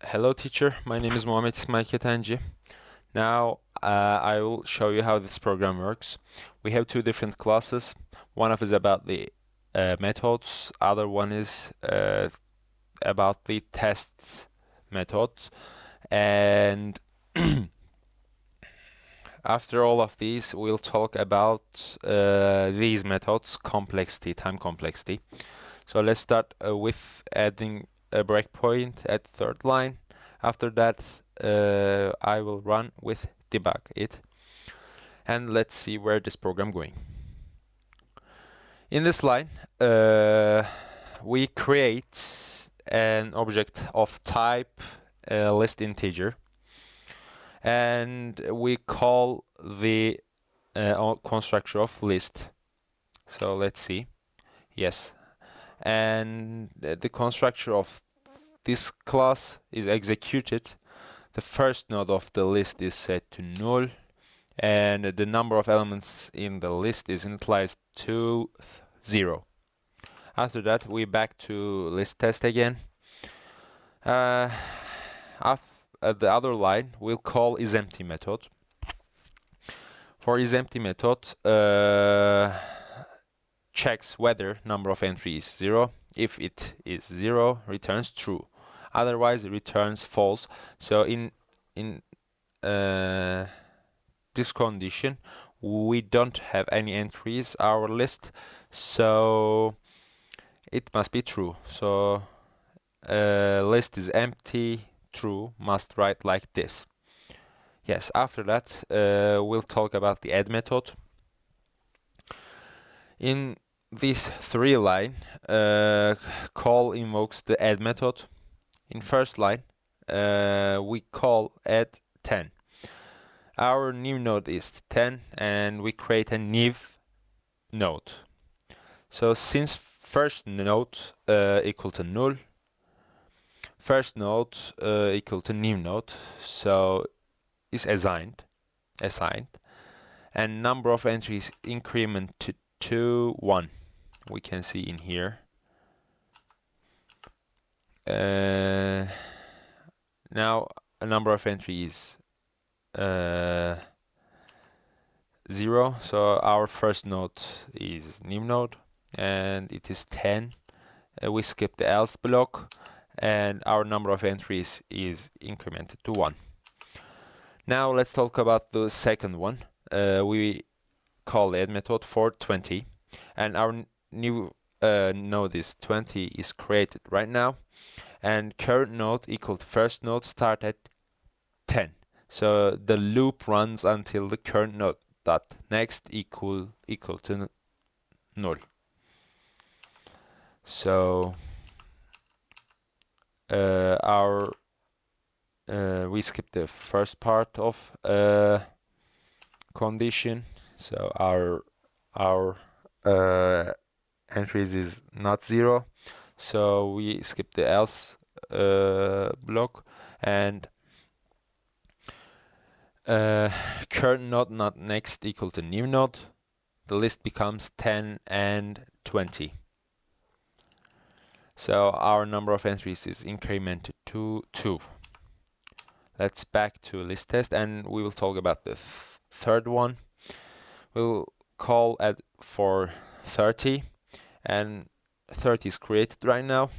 Hello teacher, my name is Muhammed İsmail Ketenci. Now I will show you how this program works. We have two different classes. One of is about the methods, other one is about the tests methods. And after all of these, we'll talk about these methods, complexity, time complexity. So let's start with adding a breakpoint at third line. After that, I will run with debug it. And let's see where this program going. In this line, we create an object of type list integer. And we call the constructor of list. So let's see. Yes. And the constructor of this class is executed. The first node of the list is set to null, and the number of elements in the list is initialized to 0. After that, we back to list test again. The other line we'll call isEmpty method. For isEmpty method, checks whether number of entries is 0. If it is 0, returns true. Otherwise, it returns false. So in this condition, we don't have any entries our list, so it must be true. So list is empty, true, must write like this. Yes, after that, we'll talk about the add method. In this three line, call invokes the add method. In first line, we call add 10. Our new node is 10, and we create a new node. So since first node equal to null, first node equal to new node, so is assigned, and number of entries increment to 1. We can see in here. Now a number of entries 0, so our first node is new node and it is 10. We skip the else block and our number of entries is incremented to 1. Now let's talk about the second one. We call add method for 20, and our new node is 20 is created right now, and current node equal to first node start at 10. So the loop runs until the current node dot next equal to null. So we skip the first part of condition. So our entries is not 0. So we skip the else block, and current node not next equal to new node. The list becomes 10 and 20. So our number of entries is incremented to 2. Let's back to list test, and we will talk about the third one. We'll call add for 30, and 30 is created right now,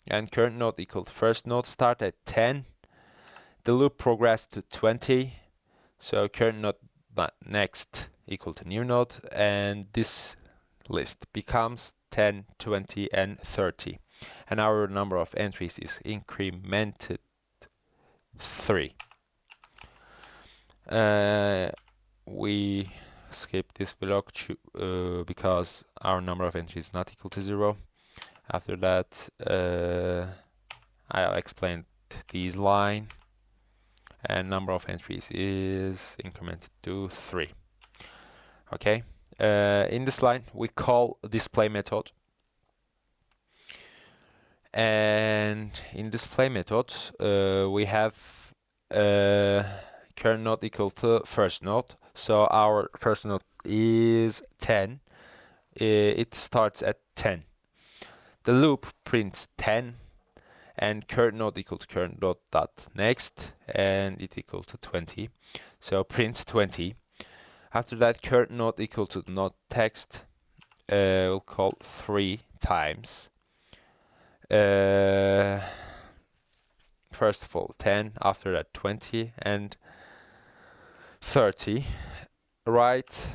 and current node equal to first node start at 10. The loop progressed to 20, so current node next equal to new node, and this list becomes 10, 20, and 30. And our number of entries is incremented 3. We skip this block because our number of entries is not equal to 0. After that, I'll explain this line, and number of entries is incremented to 3. Okay. In this line, we call display method. And in display method, we have current node equal to first node. So our first node is 10. It starts at 10. The loop prints 10, and current node equal to current node dot next, and it equal to 20. So print 20. After that, current node equal to node text. We'll call 3 times. First of all 10, after that 20 and 30. Right,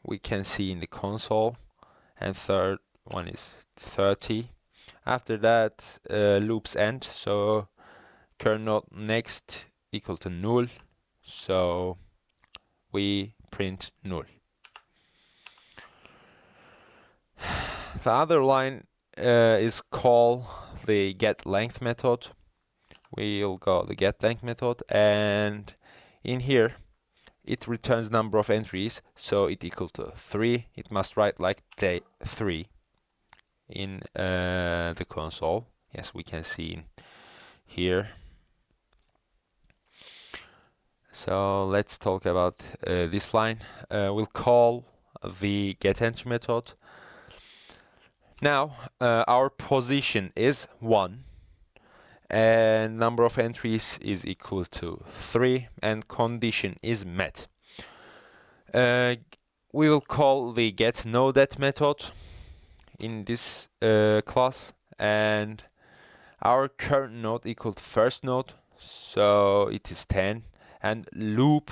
we can see in the console, and third one is 30. After that, loops end, so current node next equal to null, so we print null. The other line is called the getLength method. We'll go the getLength method, and in here it returns number of entries, so it equal to 3. It must write like 3 in the console. Yes, we can see in here. So let's talk about this line. We'll call the getEntry method. Now our position is 1 and number of entries is equal to 3 and condition is met. We will call the getNodeAt method in this class, and our current node equal to first node, so it is 10, and loop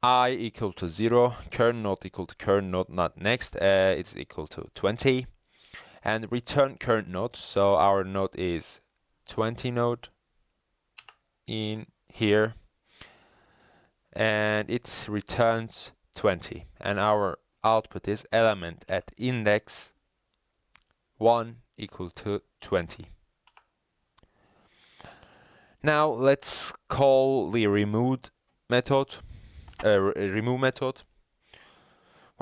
I equal to 0, current node equal to current node not next, it's equal to 20, and return current node, so our node is 20 node in here, and it returns 20, and our output is element at index 1 equal to 20. Now let's call the remove method. When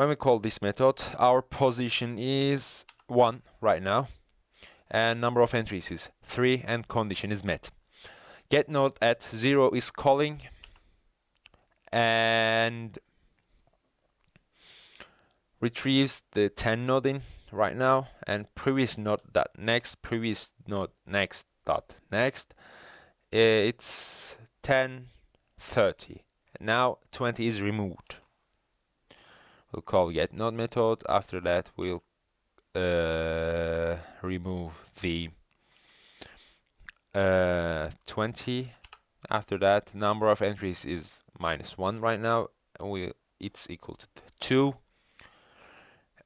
we call this method, our position is 1 right now, and number of entries is 3, and condition is met. GetNode at 0 is calling, and retrieves the 10 node in right now, and previous node dot next, previous node next dot next. It's 10, 30. Now 20 is removed. We'll call getNode method. After that, we'll remove the 20. After that, number of entries is -1 right now, and it's equal to 2.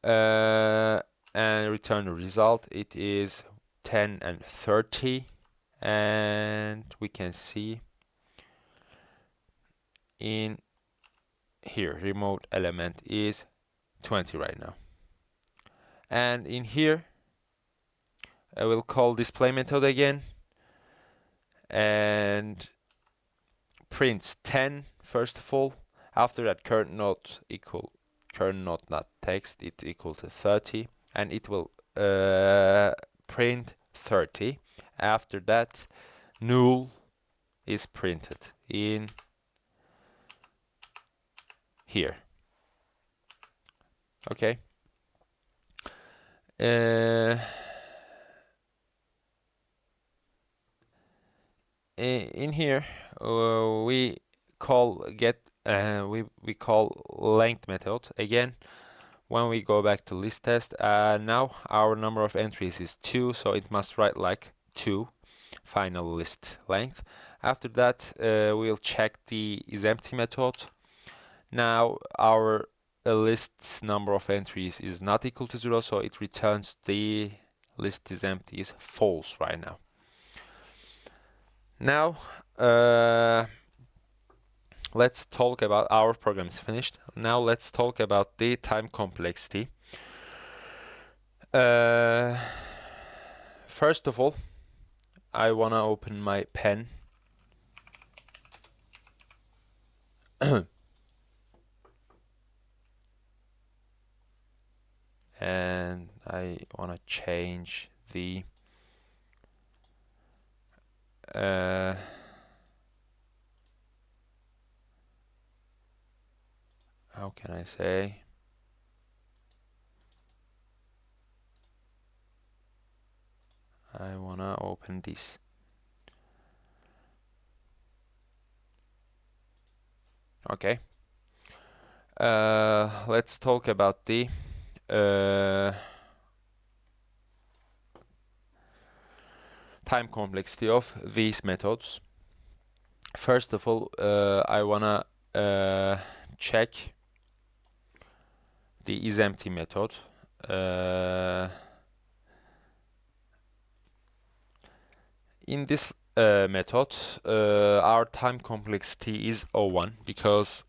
And return the result. It is 10 and 30, and we can see in here remote element is 20 right now. And in here I will call display method again and prints 10 first of all. After that, current node equal current node not text, it equal to 30, and it will print 30. After that, null is printed in here. Okay. In here we call we call length method again. When we go back to list test, now our number of entries is 2, so it must write like 2 final list length. After that, we'll check the isEmpty method. Now our list's number of entries is not equal to 0, so it returns the list is empty is false right now. Now let's talk about our program is finished. Now let's talk about the time complexity. First of all, I want to open my pen. And I want to change the how can I say, I open this. Okay. Let's talk about the time complexity of these methods. First of all, I wanna check the isEmpty method. In this method, our time complexity is O1 because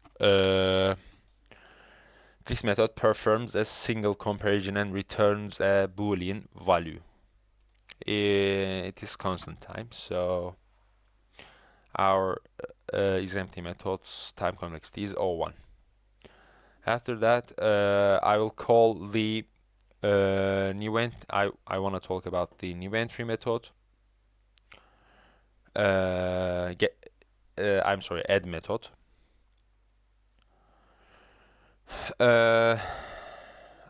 this method performs a single comparison and returns a Boolean value. It is constant time, so our isEmpty method's time complexity is O1. After that, I will call the new I want to talk about the new entry method. I'm sorry, add method.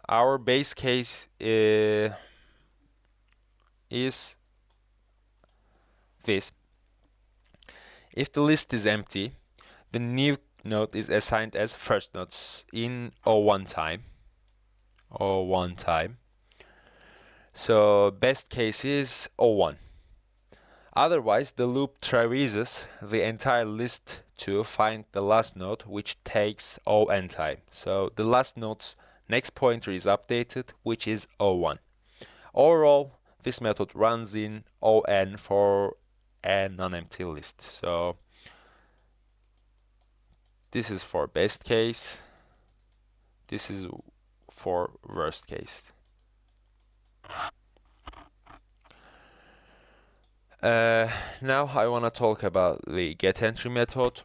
Our base case is this. If the list is empty, the new node is assigned as first nodes in O1 time. O1 time. So best case is O1. Otherwise, the loop traverses the entire list to find the last node, which takes O(n) time. So the last node's next pointer is updated, which is O1. Overall, this method runs in O(n) for a non-empty list. So this is for best case. This is for worst case. Now I want to talk about the getEntry method.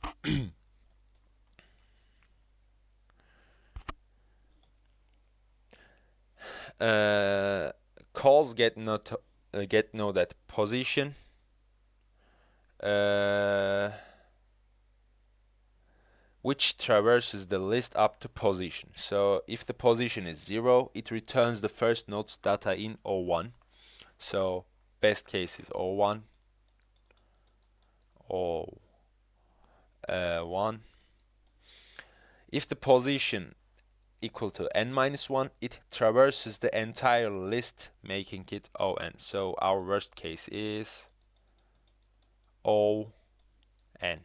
Calls getNode at position. Which traverses the list up to position. So if the position is 0, it returns the first node's data in O1. So best case is O1, O1. If the position equal to n-1, it traverses the entire list, making it O(n). So our worst case is O(n).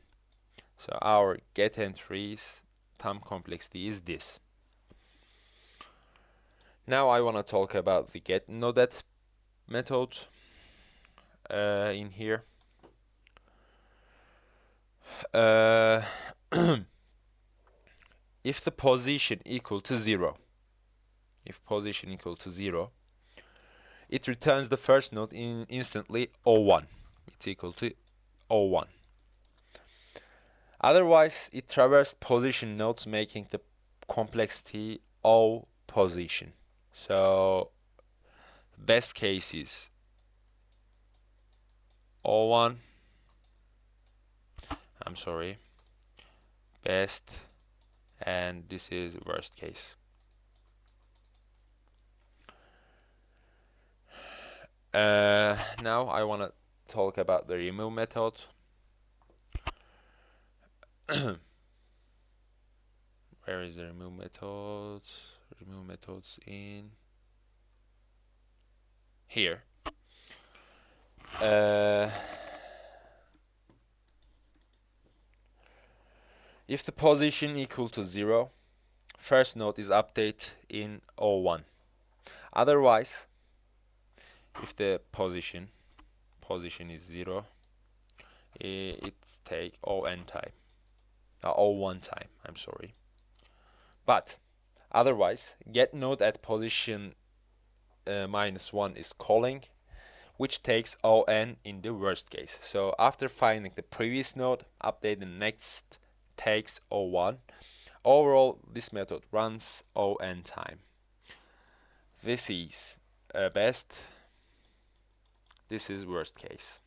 So our getEntry's time complexity is this. Now I want to talk about the getNodeAt method in here. If the position equal to 0, it returns the first node instantly O1. It's equal to O1. Otherwise, it traverses position nodes, making the complexity O position. So best case is O1. I'm sorry. Best, and this is worst case. Now I want to talk about the remove method. Where is the remove method? Remove methods in here. If the position equal to 0, first node is updated in O1. Otherwise, if the position is 0, it take O(n) time, O1 time. I'm sorry. But otherwise, getNode at position -1 is calling, which takes O(n) in the worst case. So after finding the previous node, update the next takes O1. Overall, this method runs O(n) time. This is best. This is worst case.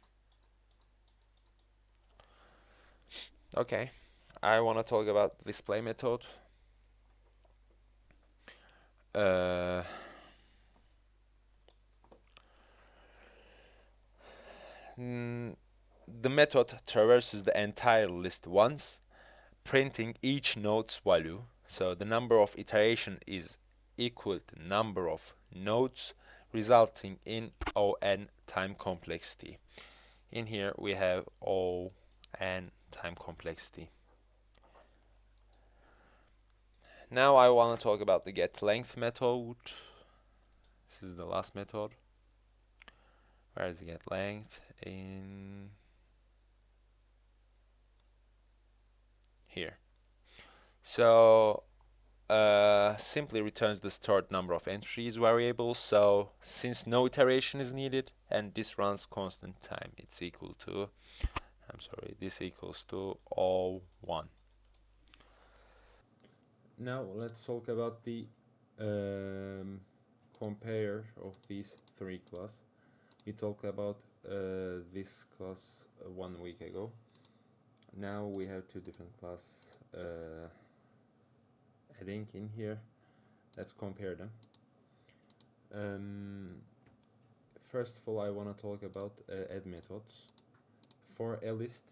Okay, I want to talk about display method. the method traverses the entire list once, printing each node's value. So the number of iteration is equal to number of nodes, resulting in O(n) time complexity. In here we have O(n) time complexity. Now I want to talk about the getLength method. This is the last method. Where is the getLength? In here. So simply returns the stored number of entries variable. So since no iteration is needed and this runs constant time, it's equal to, this equals to O(1). Now let's talk about the compare of these three classes. We talked about this class 1 week ago. Now we have two different classes adding in here. Let's compare them. First of all, I want to talk about add methods. For a list,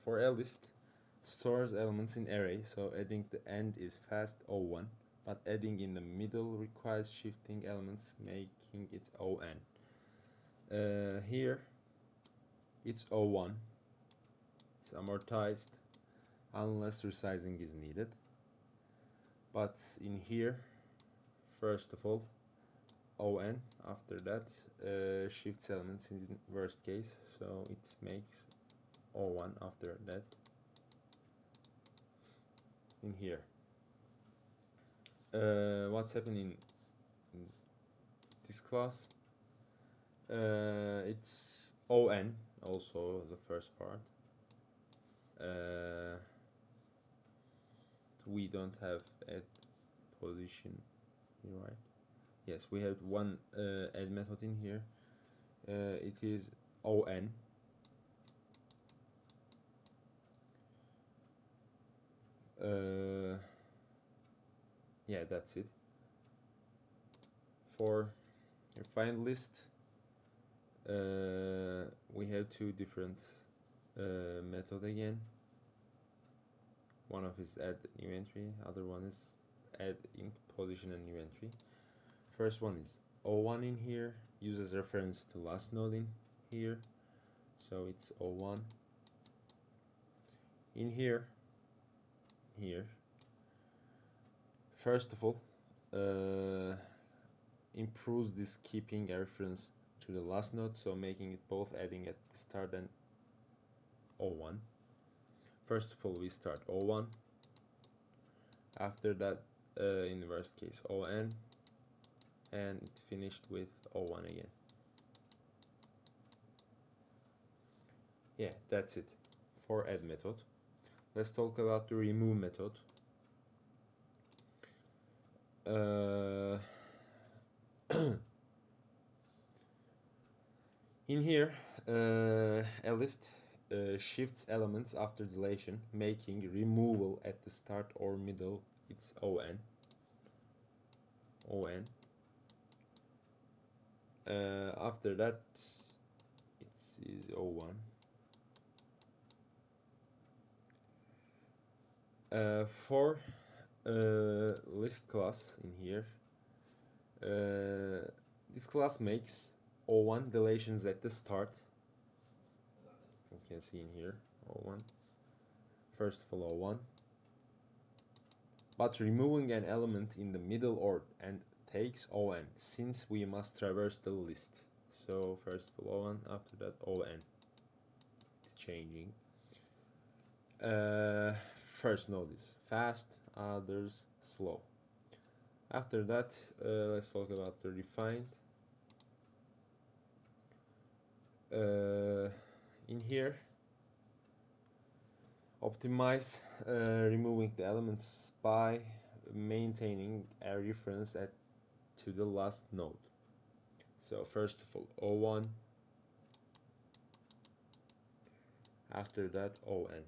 for a list stores elements in array, so adding the end is fast O(1), but adding in the middle requires shifting elements, making it O(n). Here it's O(1), it's amortized unless resizing is needed. But in here, first of all, O(n), after that shifts elements in worst case, so it makes O(1) after that in here. What's happening in this class? It's O(n), also the first part. We don't have add position here, right? Yes, we have one add method in here. It is O(n). Yeah, that's it. For your find list, we have two different method again. One of is add new entry, other one is add int position and new entry. First one is O(1) in here, uses reference to last node in here, so it's O(1). In here, first of all, improves this keeping a reference to the last node, so making it both adding at the start and O(1). First of all, we start O(1), after that in the worst case O(n), and it finished with O(1) again. Yeah, that's it for add method. Let's talk about the remove method. In here, a list shifts elements after deletion, making removal at the start or middle it's O(n). After that, it is O(1). For list class in here, this class makes O(1) deletions at the start. You can see in here O(1). First of all O(1), but removing an element in the middle or and takes O(n), since we must traverse the list. So first of all O(1), after that O(n). It's changing. First node is fast, others slow. After that, let's talk about the refined. In here, optimize removing the elements by maintaining a reference to the last node. So first of all O(1), after that O(n).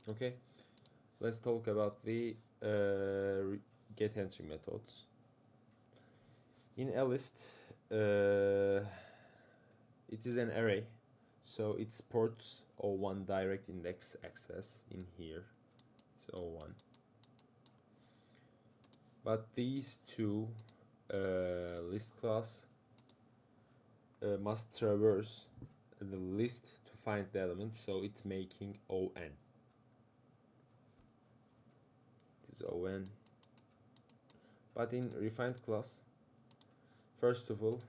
Okay, let's talk about the getEntry methods. In a list, it is an array, so it supports O1 direct index access in here. It's O1. But these two list class must traverse the list to find the element, so it's making on. It is on. But in refined class, first of all,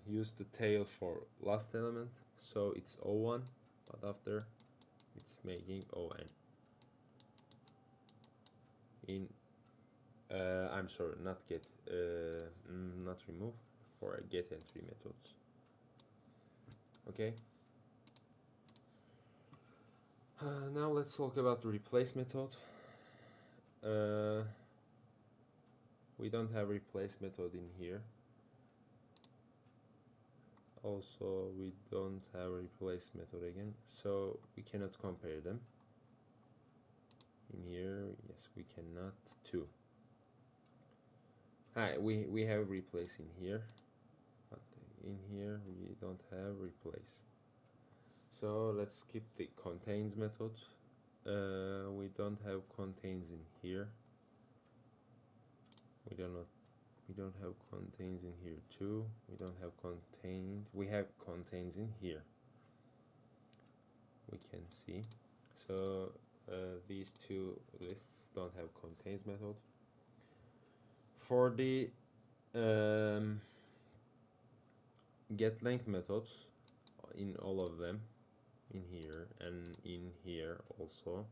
use the tail for last element, so it's O1, but after it's making on. In I'm sorry, not get, not remove, for a getEntry methods. Okay. Now let's talk about the replace method. We don't have replace method in here. Also, we don't have replace method again, so we cannot compare them. In here, yes, we cannot too. Hi, we have replace in here, but in here we don't have replace. So let's skip the contains method. We don't have contains in here. We don't have contains in here too. We don't have contains. We have contains in here. We can see. So these two lists don't have contains method. For the get length methods, in all of them, in here and in here also,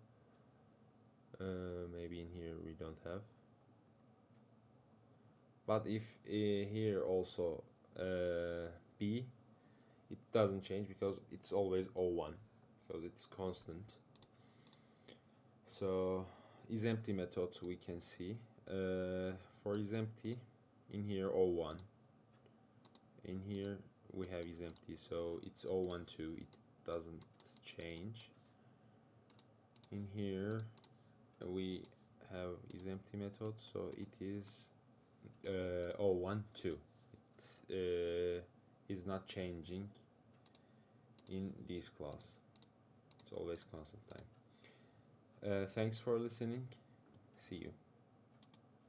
maybe in here we don't have, but if here also b, it doesn't change because it's always O1 because it's constant. So isEmpty method we can see, for isEmpty, in here O1, in here we have isEmpty, so it's O1 too, it doesn't change. In here we have isEmpty method, so it is O1 too. It is not changing in this class. It's always constant time. Thanks for listening. See you.